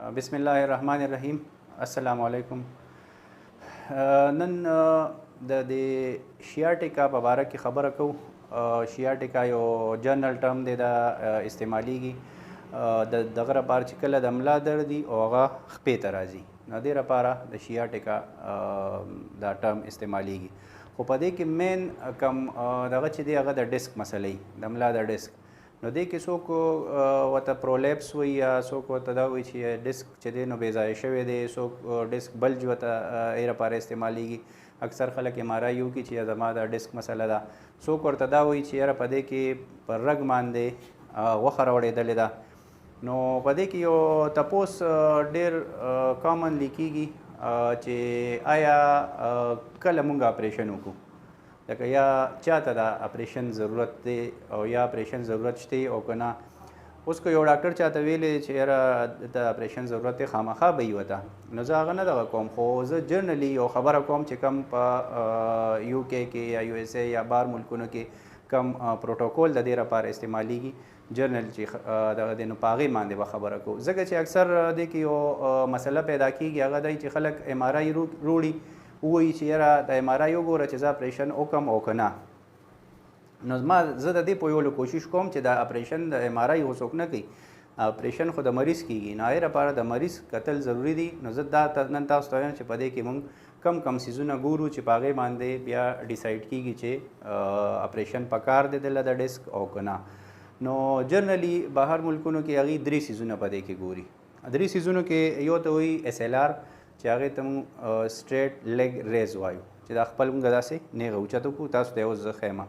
बिस्मिल्लाहिर्रहमानिर्रहीम। अस्सलामु अलैकुम। नन د शियाटिका په باره کې خبره کوو. शियाटिका یو جنرال ټرم دی دا استعمالیږي د دغه لپاره چې کله د ملا درد دي او هغه خپې ته راځي، نو دې لپاره د शियाटिका دا ټرم استعمالیږي. خو په دې کې مین کم دغه چې دی هغه د ډیسک مسلې د ملا د ډیسک، نو دې کې څوک ورته پرولیپس وایي یا څوک ورته دا وایي چې ډیسک چې دی نو بې ځایه شوی دی، څوک ډیسک بلج ورته یې لپاره استعمالیږي. اکثر خلک MRI وکړي چې زما د ډیسک مسله ده، څوک ورته دا وایي چې یاره په دې کې پر رګ باندې غوښه راوړېدلې ده. نو په دې کې یو تپوس ډېر کامنلی کېږي چې آیا کله مونږ اپریشن وکړو، لکه یا چاته د اپریشن ضرورت دی او یا اپریشن ضرورت شته او که نه. اوس که یو ډاکټر چاته ویلی چې یاره د اپریشن ضرورت دی خامخا به یې وته، نو زه هغه نه دغه کوم. خو زه جرنلي یو خبره کوم چې کم په UK کې یا USA یا بار ملکونو کې کم پروتوکول د دې لپاره استعمالیږي، جرنل چې دغه دی نو په هغې باندې به خبره کوو. ځکه چې اکثر دې کې یو مسله پیدا کېږي، هغه دی چې خلک MRI روړي وایي چې یاره د MRI وګوره چې زه اپریشن وکړم او که نه. نو زه د دې پوهولو کوشش کوم چې د اپریشن د MRI خو څوک نه کوي، اپریشن خو د مریض کېږي، نو هغې لپاره د مریض کتل ضروري دي. نو زه دا نن تاسو ته وایم چې په دې کې مونږ کم کم څیزونه ګورو چې په هغې باندې بیا ډیسایډ کېږي چې اپریشن پکار دی دله د ډیسک او که نه. نو جرنلي بهر ملکونو کې هغې 3 څیزونه په دې کې ګوري. 3 څیزونو کې یو ته وایي SLR چې هغې ته مونږ سټریټ لیګ ریز وایو، چې دا خپل مونږ داسې نیغه اوچته کړو. تاسو ته اوس زه ښیم،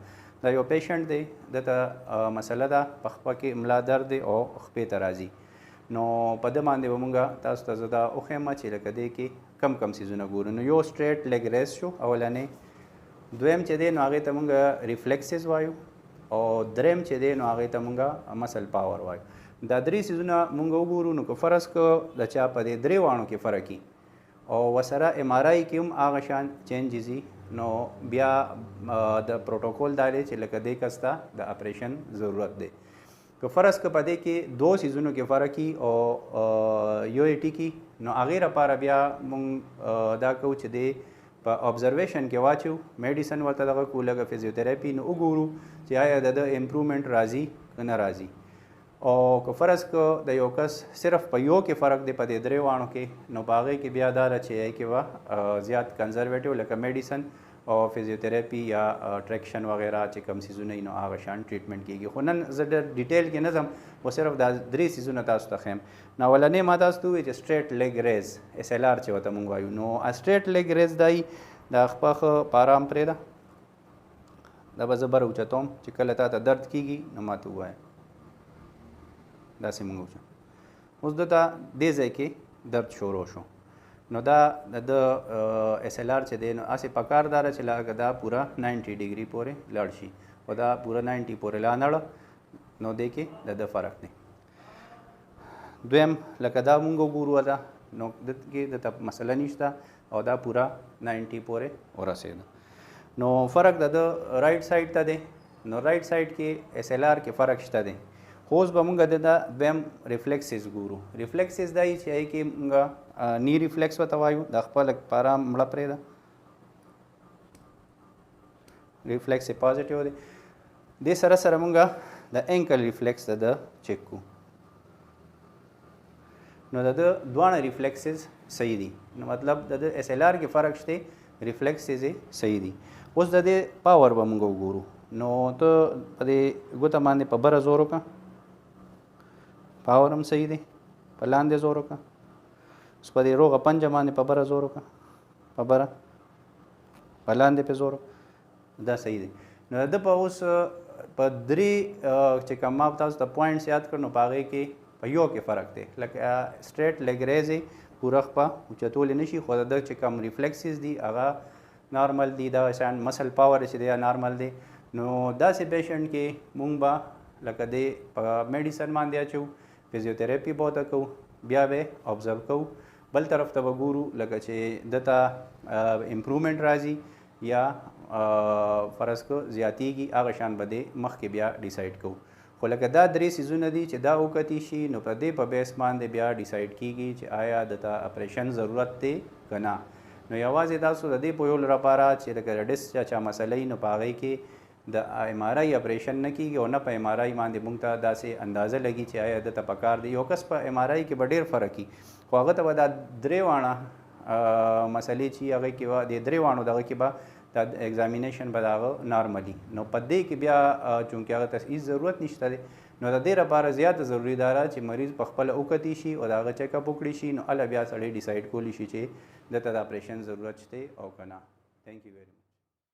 دا یو پیشنټ دی، دته مسله ده په خپه کې ملا درد دی او خپې ته راځي. نو په ده باندې به مونږ تاسو ته زه دا وښیم چې لکه دې کې کم کم څیزونه ګورو. نو یو سټریټ لیګ ریز شو اولنی، دویم چې دی نو هغې ته مونږ ریفلیکسز وایو، او دریم چې دی نو هغې ته مونږ مسل پاور وایو. دا 3 څیزونه مونږ وګورو. نو که فرض کړو د چا په دې 3 واړو کې فرق وي او ورسره MRI کې هم هغه شان چینجز وي، نو بیا د پروتوکول دا دی چې لکه دې کس ته د اپریشن ضرورت دی. که فرض که په دې کې 2 څیزونو کې فرق وي او یو یې ټیکي، نو هغې لپاره بیا مونږ دا کوو چې دی په ابزرویشن کې واچو، میډیسن ورته دغه کوو، لږه فزیوتراپي، نو وګورو چې آیا د امپرومنټ راځي که نه راځي. او که فرض که د یو کس صرف په یو کې فرق دی په دې 3 واړو کې، نو په هغې کې بیا دا ده چې هغې کې به زیات کنزرویټیو لکه میډیسن او فزیوتراپي یا ټریکشن وغیره چې کوم څیزونه وي نو هغه شان ټریټمنټ کېږي. خو نن زه ډېر ډیټیل کې نه ځم، خو صرف دا 3 څیزونه تاسو ته ښیم. نو اولنی ما تاسو ته ووایي چې سټریټ لیګ ریز SLR چې ورته مونږ وایو. نو سټریټ لیګ ریز دا وي دا خپه ښه په ارام پرېږده، دا به زه بره اوچتوم چې کله تا ته درد کېږي نو ما ته ووایه داسې مونږ وچو. اوس دته دې ځای کې درد شروع شو، نو دا د SLR چې دی نو هسې پکار دا ده چې لکه دا پوره 90 ډګري پورې لاړ شي، او دا پوره 90 پورې لا نړه، نو دې کې د فرق دی. دویم لکه دا مونږ وګورو ده، نو دته کې دته مسله نشته او دا پوره 90 پورې ورسېده. نو فرق د رایټ سایډ ته دی، نو رایټ سایډ کې SLR کې فرق شته دی. خو اوس به مونږ د دویم ریفلیکسز ګورو. ریفلیکسز دا وي چې هغې کې مونږ نی ریفلیکس ورته وایو، دا خپله په ارام مړه پرېږده، ریفلیکس یې پازیټیو دی. دې سره سره مونږ د انکل ریفلیکس د چیک کوو. نو د دواړه ریفلیکسز صحیح دي، نو مطلب د SLR کې فرق شته، ریفلیکسز یې صحیح دي. اوس د دې پاور به مونږ وګورو. نو ته په دې ګوته باندې په بره زور وکړه، پاور هم صحیح دی، په لاندې زور وکړه. اوس په دې روغه پنجه باندې په بره زور وکړه، په بره په لاندې پې زور وکړه، دا صحیح دی. نو د په اوس په 3 چې کوم ما تاسو ته پوینټس یاد کړ، نو په هغې کې په یو کې فرق دی. لکه سټریټ لیګ ریز یې پوره خپه اوچتولی نه شي، خو د چې کوم ریفلیکسز دي هغه نارمل دي، دغه شان مسل پاور چې دی نارمل دی. نو داسې پیشنټ کې مونږ به لکه دې په میډیسن باندې اچو، فزیوتراپي به ورته کوو، بیا به ابزرو کوو، بل طرف ته به ګورو لکه چې دته امپرومنټ راځي یا فرض کو زیاتیږي، هغه شان به دې مخکې بیا ډیسایډ کوو. خو لکه دا درې سیزونه دي چې دا وکتی شي نو په دې په بیس باندې بیا ډیسایډ کیږي چې آیا دته اپریشن ضرورت دی که نه. نو یوازې تاسو د دې پوهولو لپاره چې لکه ډسک چا مسلې نو په هغې کې د ایم آر آی اپریشن نه کیږي او نه په ایم آر آی باندې موږ ته داسې اندازه لګي چې آیا دته پکار دی. یو کس په ایم آر آی کې به ډېر فرق وي خو هغه ته به دا درې واړه مسلې چې هغې کې به د درې واړو دغه کې به دا ایگزامینیشن به د هغه نارملي. نو په دې کې بیا چونکې هغه ته هېڅ ضرورت نشته دی نو د دې لپاره زیاته ضروري دا ده چې مریض په خپله وکتي شي او د هغه چیک اپ وکړي شي نو هله بیا سړی ډیسایډ کولی شي چې دته د اپریشن ضرورت شته او که نه. تھینک یو ویری مچ.